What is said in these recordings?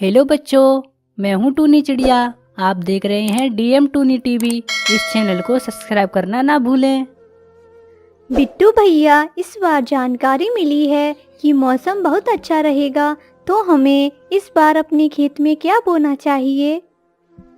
Hello बच्चों, मैं हूँ टूनी चिड़िया। आप देख रहे हैं डीएम टूनी टीवी। इस चैनल को सब्सक्राइब करना ना भूलें। बिट्टू भैया, इस बार जानकारी मिली है कि मौसम बहुत अच्छा रहेगा, तो हमें इस बार अपने खेत में क्या बोना चाहिए?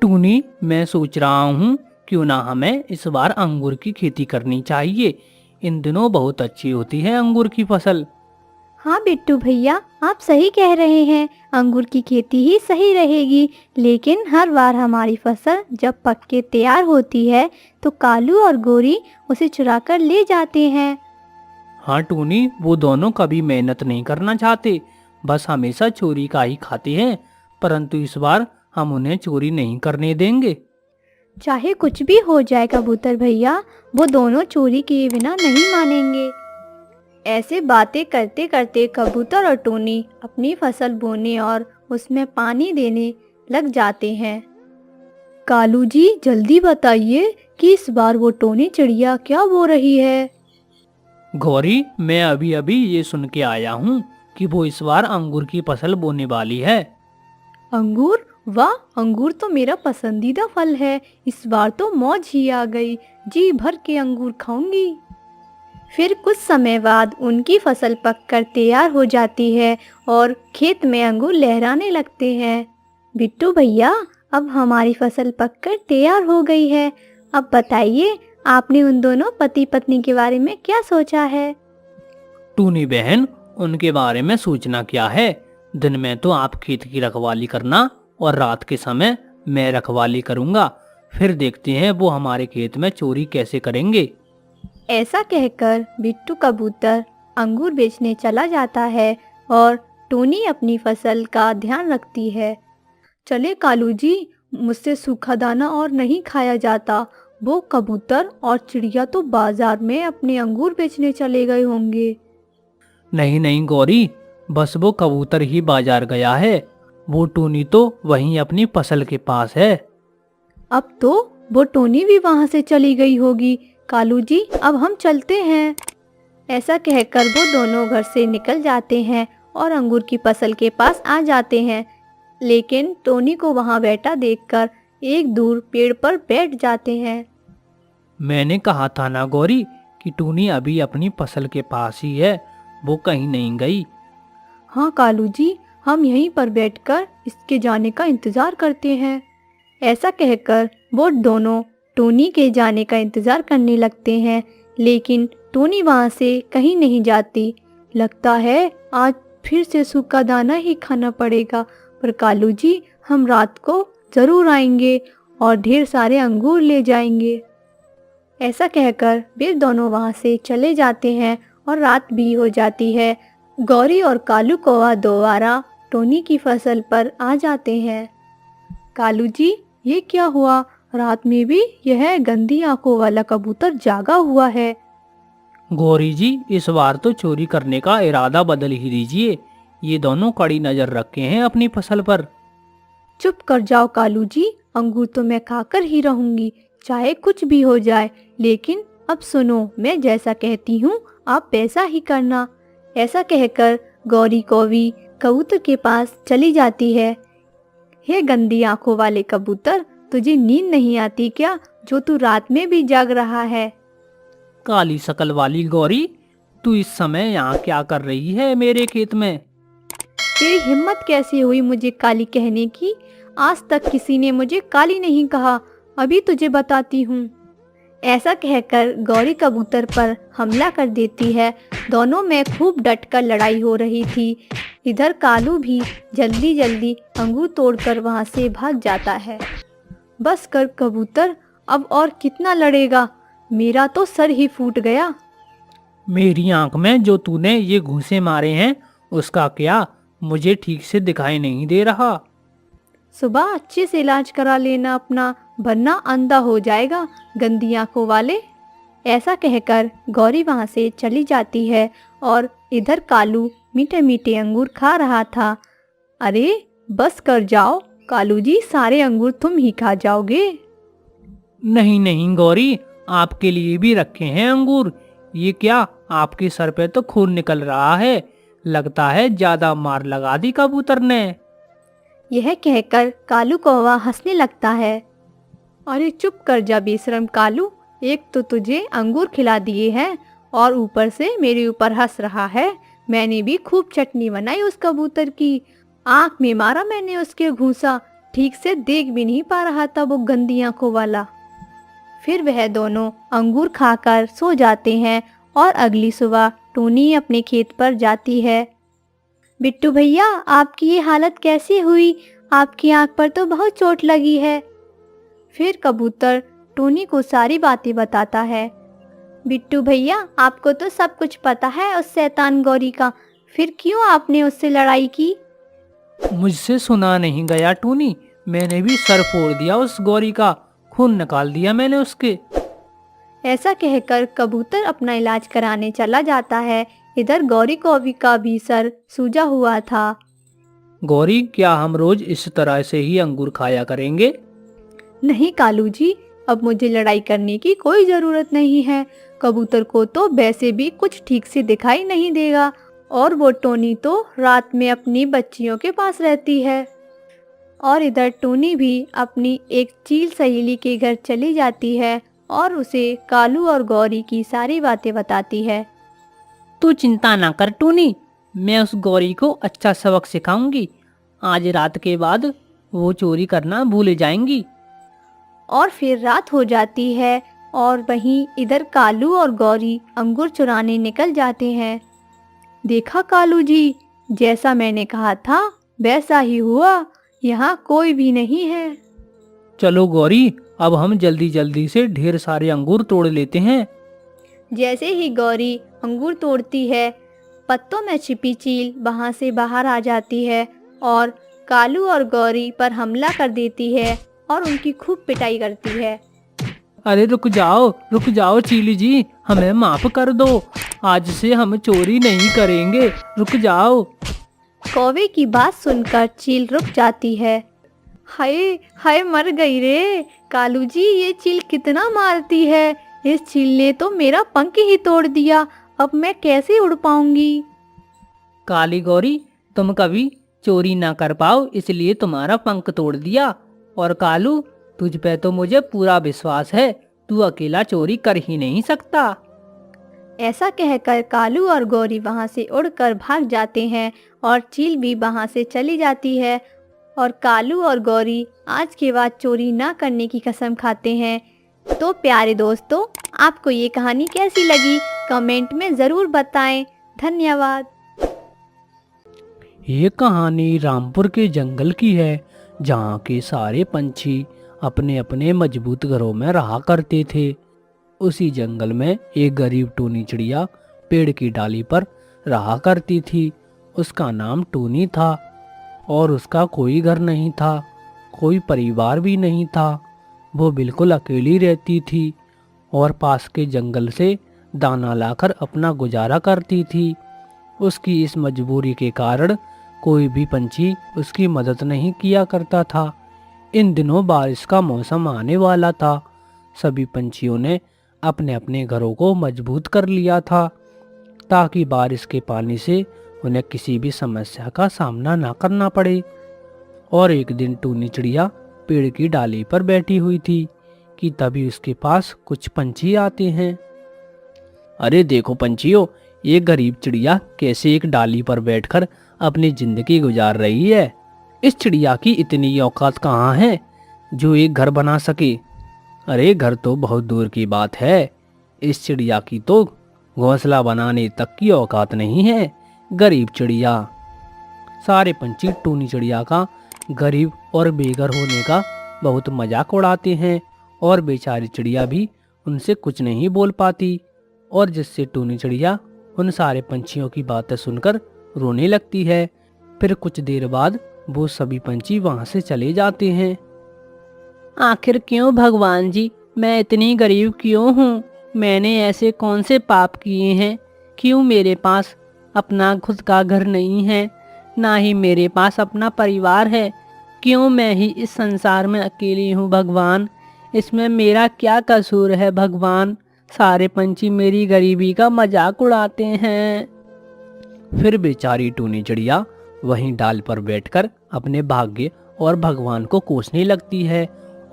टूनी, मैं सोच रहा हूँ क्यों ना हमें इस बार अंगूर की खेती करनी चाहिए। इन दिनों बहुत अच्छी होती है अंगूर की फसल। हाँ बिट्टू भैया, आप सही कह रहे हैं। अंगूर की खेती ही सही रहेगी, लेकिन हर बार हमारी फसल जब पक के तैयार होती है तो कालू और गोरी उसे चुरा कर ले जाते हैं। हाँ टूनी, वो दोनों कभी मेहनत नहीं करना चाहते, बस हमेशा चोरी का ही खाते हैं। परंतु इस बार हम उन्हें चोरी नहीं करने देंगे। चाहे कुछ भी हो जाए कबूतर भैया, वो दोनों चोरी किए बिना नहीं मानेंगे। ऐसे बातें करते करते कबूतर और टोनी अपनी फसल बोने और उसमें पानी देने लग जाते हैं। कालू जी, जल्दी बताइए कि इस बार वो टोनी चिड़िया क्या बो रही है? गौरी, मैं अभी अभी ये सुन के आया हूँ कि वो इस बार अंगूर की फसल बोने वाली है। अंगूर? वाह, अंगूर तो मेरा पसंदीदा फल है। इस बार तो मौज ही आ गई, जी भर के अंगूर खाऊंगी। फिर कुछ समय बाद उनकी फसल पककर तैयार हो जाती है और खेत में अंगूर लहराने लगते हैं। बिट्टू भैया, अब हमारी फसल पककर तैयार हो गई है। अब बताइए, आपने उन दोनों पति पत्नी के बारे में क्या सोचा है? टूनी बहन, उनके बारे में सोचना क्या है। दिन में तो आप खेत की रखवाली करना और रात के समय मैं रखवाली करूंगा। फिर देखते हैं वो हमारे खेत में चोरी कैसे करेंगे। ऐसा कहकर बिट्टू कबूतर अंगूर बेचने चला जाता है और टोनी अपनी फसल का ध्यान रखती है। चले कालू जी, मुझसे सूखा दाना और नहीं खाया जाता। वो कबूतर और चिड़िया तो बाजार में अपने अंगूर बेचने चले गए होंगे। नहीं नहीं गौरी, बस वो कबूतर ही बाजार गया है। वो टूनी तो वहीं अपनी फसल के पास है। अब तो वो टोनी भी वहां से चली गई होगी। कालू जी, अब हम चलते हैं। ऐसा कहकर वो दोनों घर से निकल जाते हैं और अंगूर की फसल के पास आ जाते हैं। लेकिन टोनी को वहां बैठा देखकर एक दूर पेड़ पर बैठ जाते हैं। मैंने कहा था ना गौरी कि टूनी अभी अपनी फसल के पास ही है, वो कहीं नहीं गई। हाँ कालू जी, हम यहीं पर बैठकर इसके जाने का इंतजार करते हैं। ऐसा कहकर वो दोनों टोनी के जाने का इंतजार करने लगते हैं, लेकिन टोनी वहां से कहीं नहीं जाती। लगता है आज फिर से सूखा दाना ही खाना पड़ेगा। पर कालू जी, हम रात को जरूर आएंगे और ढेर सारे अंगूर ले जाएंगे। ऐसा कहकर वे दोनों वहां से चले जाते हैं और रात भी हो जाती है। गौरी और कालू कौवा दोबारा टोनी की फसल पर आ जाते हैं। कालू जी, ये क्या हुआ? रात में भी यह गंदी आंखों वाला कबूतर जागा हुआ है। गौरी जी, इस बार तो चोरी करने का इरादा बदल ही दीजिए। ये दोनों कड़ी नजर रखे हैं अपनी फसल पर। चुप कर जाओ कालू जी, अंगूर तो मैं खाकर ही रहूंगी, चाहे कुछ भी हो जाए। लेकिन अब सुनो, मैं जैसा कहती हूँ आप वैसा ही करना। ऐसा कहकर गौरी कौवी कबूतर के पास चली जाती है। हे गंदी आंखों वाले कबूतर, तुझे नींद नहीं आती क्या, जो तू रात में भी जाग रहा है? काली शकल वाली गौरी, तू इस समय यहाँ क्या कर रही है मेरे खेत में? तेरी हिम्मत कैसे हुई मुझे काली कहने की? आज तक किसी ने मुझे काली नहीं कहा, अभी तुझे बताती हूँ। ऐसा कहकर गौरी कबूतर पर हमला कर देती है। दोनों में खूब डटकर लड़ाई हो रही थी। इधर कालू भी जल्दी जल्दी अंगूर तोड़कर वहां से भाग जाता है। बस कर कबूतर, अब और कितना लड़ेगा? मेरा तो सर ही फूट गया। मेरी आंख में जो तूने ये घूंसे मारे हैं उसका क्या? मुझे ठीक से दिखाई नहीं दे रहा। सुबह अच्छे से इलाज करा लेना अपना, वरना अंधा हो जाएगा गंदी आंखों वाले। ऐसा कहकर गौरी वहां से चली जाती है और इधर कालू मीठे मीठे अंगूर खा रहा था। अरे बस कर जाओ कालू जी, सारे अंगूर तुम ही खा जाओगे। नहीं नहीं गौरी, आपके लिए भी रखे हैं अंगूर। ये क्या, आपके सर पे तो खून निकल रहा है। लगता है ज्यादा मार लगा दी कबूतर ने। यह कहकर कालू कौवा हंसने लगता है। अरे चुप कर जा बेशरम कालू, एक तो तुझे अंगूर खिला दिए हैं और ऊपर से मेरे ऊपर हंस रहा है। मैंने भी खूब चटनी बनाई उस कबूतर की, आंख में मारा मैंने उसके घूंसा, ठीक से देख भी नहीं पा रहा था वो गंदी आंखों वाला। फिर वह दोनों अंगूर खाकर सो जाते हैं और अगली सुबह टूनी अपने खेत पर जाती है। बिट्टू भैया, आपकी ये हालत कैसी हुई? आपकी आंख पर तो बहुत चोट लगी है। फिर कबूतर टूनी को सारी बातें बताता है। बिट्टू भैया, आपको तो सब कुछ पता है उस शैतान गौरी का, फिर क्यों आपने उससे लड़ाई की? मुझसे सुना नहीं गया टूनी, मैंने भी सर फोड़ दिया उस गौरी का, खून निकाल दिया मैंने उसके। ऐसा कहकर कबूतर अपना इलाज कराने चला जाता है। इधर गौरी कौवी का भी सर सूजा हुआ था। गौरी, क्या हम रोज इस तरह से ही अंगूर खाया करेंगे? नहीं कालू जी, अब मुझे लड़ाई करने की कोई ज़रूरत नहीं है। कबूतर को तो वैसे भी कुछ ठीक से दिखाई नहीं देगा और वो टोनी तो रात में अपनी बच्चियों के पास रहती है। और इधर टोनी भी अपनी एक चील सहेली के घर चली जाती है और उसे कालू और गौरी की सारी बातें बताती है। तू चिंता ना कर टूनी, मैं उस गौरी को अच्छा सबक सिखाऊंगी। आज रात के बाद वो चोरी करना भूल जाएंगी। और फिर रात हो जाती है और वहीं इधर कालू और गौरी अंगूर चुराने निकल जाते हैं। देखा कालू जी, जैसा मैंने कहा था वैसा ही हुआ, यहाँ कोई भी नहीं है। चलो गौरी, अब हम जल्दी जल्दी से ढेर सारे अंगूर तोड़ लेते हैं। जैसे ही गौरी अंगूर तोड़ती है, पत्तों में छिपी चील वहाँ से बाहर आ जाती है और कालू और गौरी पर हमला कर देती है और उनकी खूब पिटाई करती है। अरे रुक जाओ चीली जी, हमें माफ कर दो, आज से हम चोरी नहीं करेंगे, रुक जाओ। कौवे की बात सुनकर चील रुक जाती है। हाय हाय, मर गई रे कालू जी, ये चील कितना मारती है, इस चील ने तो मेरा पंख ही तोड़ दिया, अब मैं कैसे उड़ पाऊंगी। काली गौरी, तुम कभी चोरी ना कर पाओ इसलिए तुम्हारा पंख तोड़ दिया, और कालू, तुझ पे तो मुझे पूरा विश्वास है, तू अकेला चोरी कर ही नहीं सकता। ऐसा कहकर कालू और गौरी वहाँ से उड़कर भाग जाते हैं और चील भी वहाँ से चली जाती है और कालू और गौरी आज के बाद चोरी ना करने की कसम खाते हैं। तो प्यारे दोस्तों, आपको ये कहानी कैसी लगी कमेंट में ज़रूर बताएं। धन्यवाद। ये कहानी रामपुर के जंगल की है, जहाँ के सारे पंछी अपने अपने मजबूत घरों में रहा करते थे। उसी जंगल में एक गरीब टूनी चिड़िया पेड़ की डाली पर रहा करती थी। उसका नाम टूनी था और उसका कोई घर नहीं था, कोई परिवार भी नहीं था। वो बिल्कुल अकेली रहती थी और पास के जंगल से दाना लाकर अपना गुजारा करती थी। उसकी इस मजबूरी के कारण कोई भी पंछी उसकी मदद नहीं किया करता था। इन दिनों बारिश का मौसम आने वाला था। सभी पंछियों ने अपने अपने घरों को मजबूत कर लिया था ताकि बारिश के पानी से उन्हें किसी भी समस्या का सामना ना करना पड़े। और एक दिन टूनी चिड़िया पेड़ की डाली पर बैठी हुई थी कि तभी उसके पास कुछ पंछी आते हैं। अरे देखो पंछियों, ये गरीब चिड़िया कैसे एक डाली पर बैठकर अपनी जिंदगी गुजार रही है। इस चिड़िया की इतनी औकात कहाँ है जो एक घर बना सके। अरे घर तो बहुत दूर की बात है, इस चिड़िया की तो घोंसला बनाने तक की औकात नहीं है। गरीब चिड़िया। सारे पंछी टूनी चिड़िया का गरीब और बेघर होने का बहुत मजाक उड़ाते हैं और बेचारी चिड़िया भी उनसे कुछ नहीं बोल पाती, और जिससे टूनी चिड़िया उन सारे पंछियों की बातें सुनकर रोने लगती है। फिर कुछ देर बाद वो सभी पंछी वहां से चले जाते हैं। आखिर क्यों भगवान जी, मैं इतनी गरीब क्यों हूँ? मैंने ऐसे कौन से पाप किए हैं? क्यों मेरे पास अपना खुद का घर नहीं है, ना ही मेरे पास अपना परिवार है? क्यों मैं ही इस संसार में अकेली हूँ भगवान? इसमें मेरा क्या कसूर है भगवान? सारे पंछी मेरी गरीबी का मजाक उड़ाते हैं। फिर बेचारी टूनी चिड़िया वहीं डाल पर बैठकर अपने भाग्य और भगवान को कोसने लगती है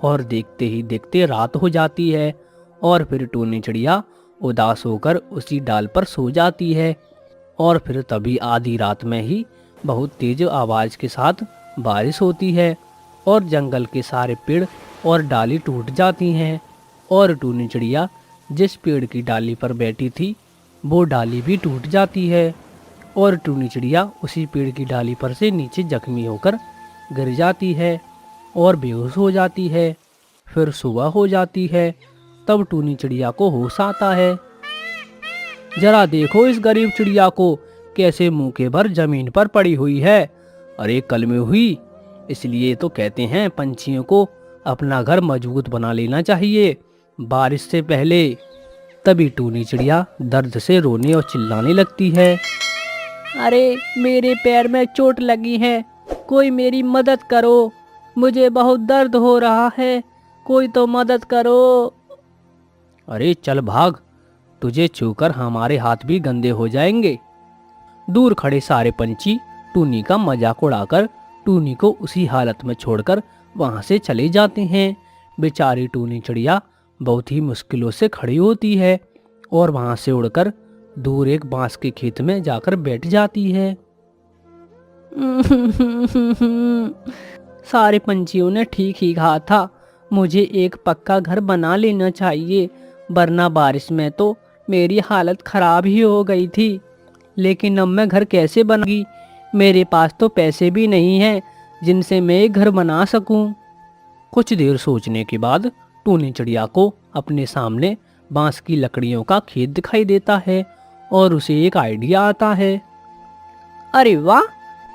और देखते ही देखते रात हो जाती है और फिर टूनी चिड़िया उदास होकर उसी डाल पर सो जाती है। और फिर तभी आधी रात में ही बहुत तेज आवाज के साथ बारिश होती है और जंगल के सारे पेड़ और डाली टूट जाती हैं और टूनी चिड़िया जिस पेड़ की डाली पर बैठी थी वो डाली भी टूट जाती है और टूनी चिड़िया उसी पेड़ की डाली पर से नीचे जख्मी होकर गिर जाती है और बेहोश हो जाती है। फिर सुबह हो जाती है, तब टूनी चिड़िया को होश आता है। जरा देखो इस गरीब चिड़िया को, कैसे मुंह के भर जमीन पर पड़ी हुई है। अरे कल में हुई, इसलिए तो कहते हैं पंछियों को अपना घर मजबूत बना लेना चाहिए बारिश से पहले। तभी टूनी चिड़िया दर्द से रोने और चिल्लाने लगती है। अरे मेरे पैर में चोट लगी है, कोई मेरी मदद करो, मुझे बहुत दर्द हो रहा है, कोई तो मदद करो। अरे चल भाग, तुझे छूकर हमारे हाथ भी गंदे हो जाएंगे। दूर खड़े सारे पंछी टूनी का मजाक उड़ाकर टूनी को उसी हालत में छोड़कर वहां से चले जाते हैं। बेचारी टूनी चिड़िया बहुत ही मुश्किलों से खड़ी होती है और वहां से उड़कर दूर एक बांस के खेत में जाकर बैठ जाती है। सारे पंछियों ने ठीक ही कहा था, मुझे एक पक्का घर बना लेना चाहिए, वरना बारिश में तो मेरी हालत खराब ही हो गई थी। लेकिन अब मैं घर कैसे बनाऊंगी, मेरे पास तो पैसे भी नहीं हैं जिनसे मैं एक घर बना सकूं। कुछ देर सोचने के बाद टूनी चिड़िया को अपने सामने बांस की लकड़ियों का खेत दिखाई देता है और उसे एक आइडिया आता है। अरे वाह,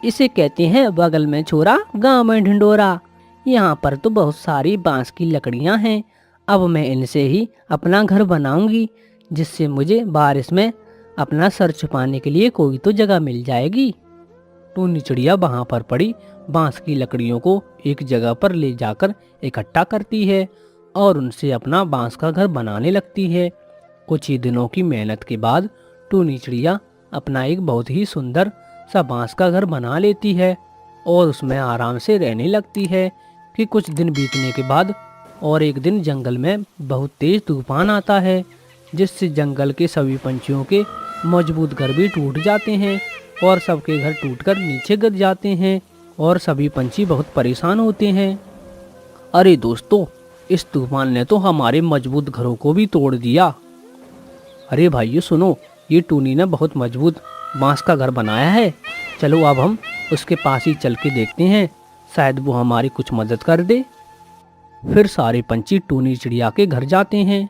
इसे कहते हैं बगल में छोरा गांव में ढिंडोरा। यहाँ पर तो बहुत सारी बांस की लकड़ियाँ हैं, अब मैं इनसे ही अपना घर बनाऊंगी, जिससे मुझे बारिश में अपना सर छुपाने के लिए कोई तो जगह मिल जाएगी। टूनी चिड़िया वहाँ पर पड़ी बांस की लकड़ियों को एक जगह पर ले जाकर इकट्ठा करती है और उनसे अपना बांस का घर बनाने लगती है। कुछ ही दिनों की मेहनत के बाद टूनी चिड़िया अपना एक बहुत ही सुंदर सा बांस का घर बना लेती है और उसमें आराम से रहने लगती है कि कुछ दिन बीतने के बाद और एक दिन जंगल में बहुत तेज तूफान आता है, जिससे जंगल के सभी पंछियों के मजबूत घर भी टूट जाते हैं और सबके घर टूटकर नीचे गिर जाते हैं और सभी पंछी बहुत परेशान होते हैं। अरे दोस्तों, इस तूफान ने तो हमारे मजबूत घरों को भी तोड़ दिया। अरे भाइयों सुनो, ये टूनी ने बहुत मजबूत बांस का घर बनाया है, चलो अब हम उसके पास ही चल के देखते हैं, शायद वो हमारी कुछ मदद कर दे। फिर सारे पंछी टूनी चिड़िया के घर जाते हैं।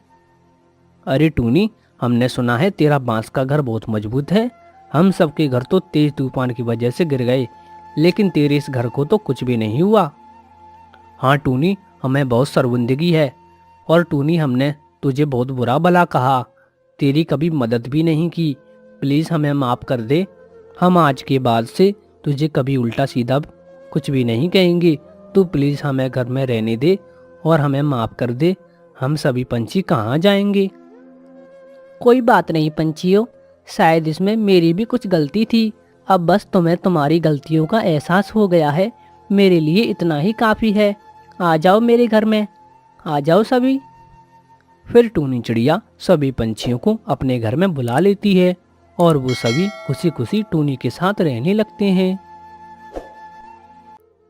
अरे टूनी, हमने सुना है तेरा बांस का घर बहुत मजबूत है, हम सबके घर तो तेज तूफान की वजह से गिर गए, लेकिन तेरे इस घर को तो कुछ भी नहीं हुआ। हाँ टूनी, हमें बहुत शर्मिंदगी है और टूनी हमने तुझे बहुत बुरा भला कहा, तेरी कभी मदद भी नहीं की, प्लीज़ हमें माफ़ कर दे। हम आज के बाद से तुझे कभी उल्टा सीधा कुछ भी नहीं कहेंगे, तू प्लीज़ हमें घर में रहने दे और हमें माफ़ कर दे। हम सभी पंछी कहाँ जाएंगे? कोई बात नहीं पंछियों, शायद इसमें मेरी भी कुछ गलती थी, अब बस तुम्हें तुम्हारी गलतियों का एहसास हो गया है, मेरे लिए इतना ही काफ़ी है। आ जाओ मेरे घर में, आ जाओ सभी। फिर टूनी चिड़िया सभी पंछियों को अपने घर में बुला लेती है और वो सभी खुशी खुशी टूनी के साथ रहने लगते हैं।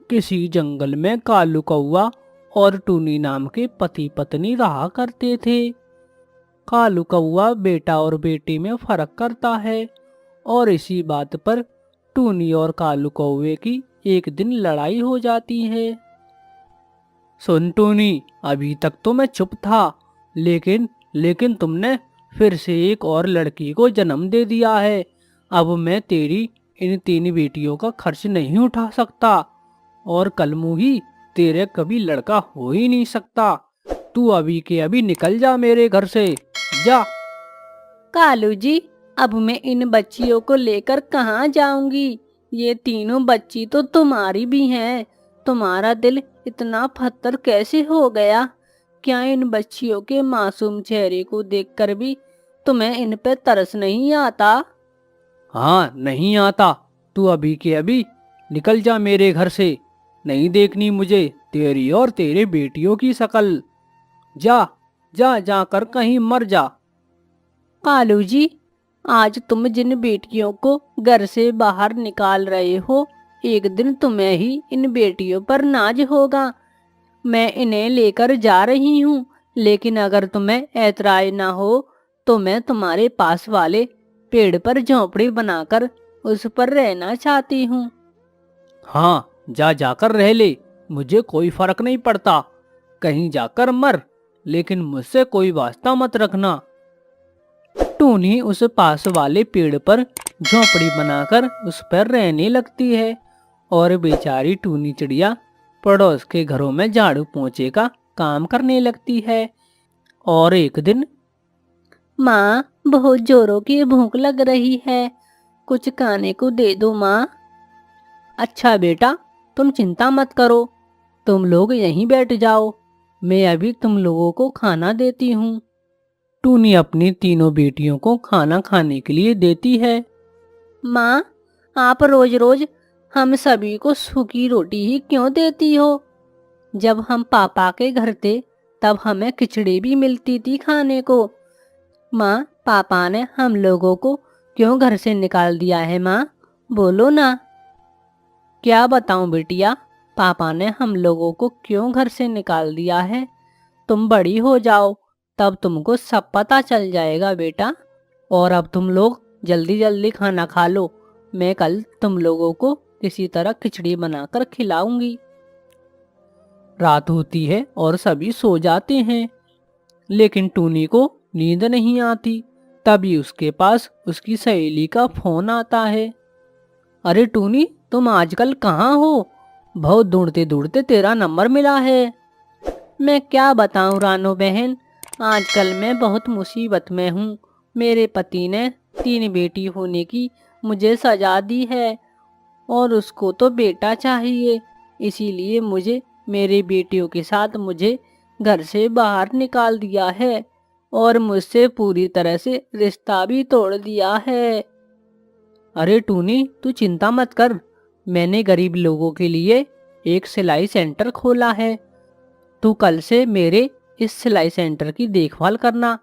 किसी जंगल में कालू कौवा और टूनी नाम के पति पत्नी रहा करते थे। कालू कौवा बेटा और बेटी में फर्क करता है और इसी बात पर टूनी और कालू कौवे की एक दिन लड़ाई हो जाती है। सुन टूनी, अभी तक तो मैं चुप था, लेकिन तुमने फिर से एक और लड़की को जन्म दे दिया है। अब मैं तेरी इन 3 बेटियों का खर्च नहीं उठा सकता और कल मुही तेरे कभी लड़का हो ही नहीं सकता। तू अभी के अभी निकल जा मेरे घर से, जा। कालू जी, अब मैं इन बच्चियों को लेकर कहाँ जाऊंगी? ये तीनों बच्ची तो तुम्हारी भी हैं। तुम्हारा दिल इतना पत्थर कैसे हो गया? क्या इन बच्चियों के मासूम चेहरे को देखकर भी तुम्हें इन पे तरस नहीं आता? हाँ नहीं आता, तू अभी के अभी निकल जा मेरे घर से, नहीं देखनी मुझे तेरी और तेरे बेटियों की शकल। जा जा जाकर कहीं मर जा। कालू जी, आज तुम जिन बेटियों को घर से बाहर निकाल रहे हो, एक दिन तुम्हें ही इन बेटियों पर नाज होगा। मैं इन्हें लेकर जा रही हूँ, लेकिन अगर तुम्हें ऐतराज ना हो तो मैं तुम्हारे पास वाले पेड़ पर झोंपड़ी बनाकर उस पर रहना चाहती हूँ। हाँ, जा जाकर रह ले, मुझे कोई फर्क नहीं पड़ता, कहीं जाकर मर, लेकिन मुझसे कोई वास्ता मत रखना। टूनी उस पास वाले पेड़ पर झोंपड़ी बनाकर उस पर रहने लगती है और बेचारी टूनी चिड़िया पड़ोस के घरों में झाड़ू पोंछे का काम करने लगती है। और एक दिन, माँ, बहुत जोरों की भूख लग रही है, कुछ खाने को दे दो माँ। अच्छा बेटा, तुम चिंता मत करो, तुम लोग यहीं बैठ जाओ, मैं अभी तुम लोगों को खाना देती हूँ। टूनी अपनी तीनों बेटियों को खाना खाने के लिए देती है। माँ, आप रोज रोज हम सभी को सूखी रोटी ही क्यों देती हो? जब हम पापा के घर थे तब हमें खिचड़ी भी मिलती थी खाने को। माँ, पापा ने हम लोगों को क्यों घर से निकाल दिया है माँ? बोलो ना। क्या बताऊं बिटिया, पापा ने हम लोगों को क्यों घर से निकाल दिया है? तुम बड़ी हो जाओ तब तुमको सब पता चल जाएगा बेटा। और अब तुम लोग जल्दी जल्दी खाना खा लो, मैं कल तुम लोगों को किसी तरह खिचड़ी बनाकर खिलाऊंगी। रात होती है और सभी सो जाते हैं, लेकिन टूनी को नींद नहीं आती। तभी उसके पास उसकी सहेली का फोन आता है। अरे टूनी, तुम आजकल कहाँ हो? बहुत ढूंढते ढूंढते तेरा नंबर मिला है। मैं क्या बताऊं रानो बहन, आजकल मैं बहुत मुसीबत में हूँ। मेरे पति ने 3 बेटी होने की मुझे सजा दी है और उसको तो बेटा चाहिए, इसीलिए मुझे मेरे बेटियों के साथ मुझे घर से बाहर निकाल दिया है और मुझसे पूरी तरह से रिश्ता भी तोड़ दिया है। अरे टूनी, तू चिंता मत कर, मैंने गरीब लोगों के लिए एक सिलाई सेंटर खोला है। तू कल से मेरे इस सिलाई सेंटर की देखभाल करना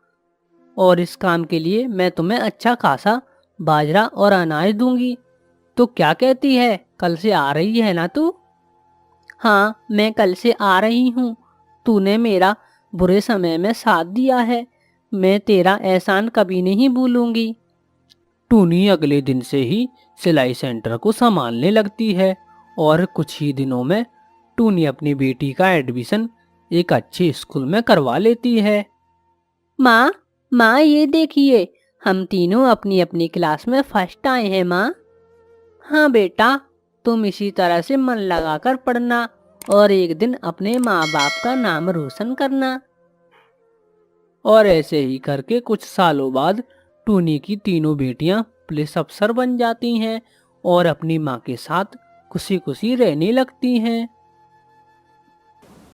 और इस काम के लिए मैं तुम्हें अच्छा खासा बाजरा और अनाज दूंगी। तो क्या कहती है, कल से आ रही है ना तू? हाँ, मैं कल से आ रही हूँ। तूने मेरा बुरे समय में साथ दिया है, मैं तेरा एहसान कभी नहीं भूलूंगी। टूनी अगले दिन से ही सिलाई सेंटर को संभालने लगती है और कुछ ही दिनों में टूनी अपनी बेटी का एडमिशन एक अच्छे स्कूल में करवा लेती है। माँ, माँ ये देखिए, हम तीनों अपनी अपनी क्लास में फर्स्ट आए हैं माँ। हाँ बेटा, तुम इसी तरह से मन लगाकर पढ़ना और एक दिन अपने माँ बाप का नाम रोशन करना। और ऐसे ही करके कुछ सालों बाद टूनी की तीनों बेटियां पुलिस अफसर बन जाती हैं और अपनी माँ के साथ खुशी खुशी रहने लगती हैं।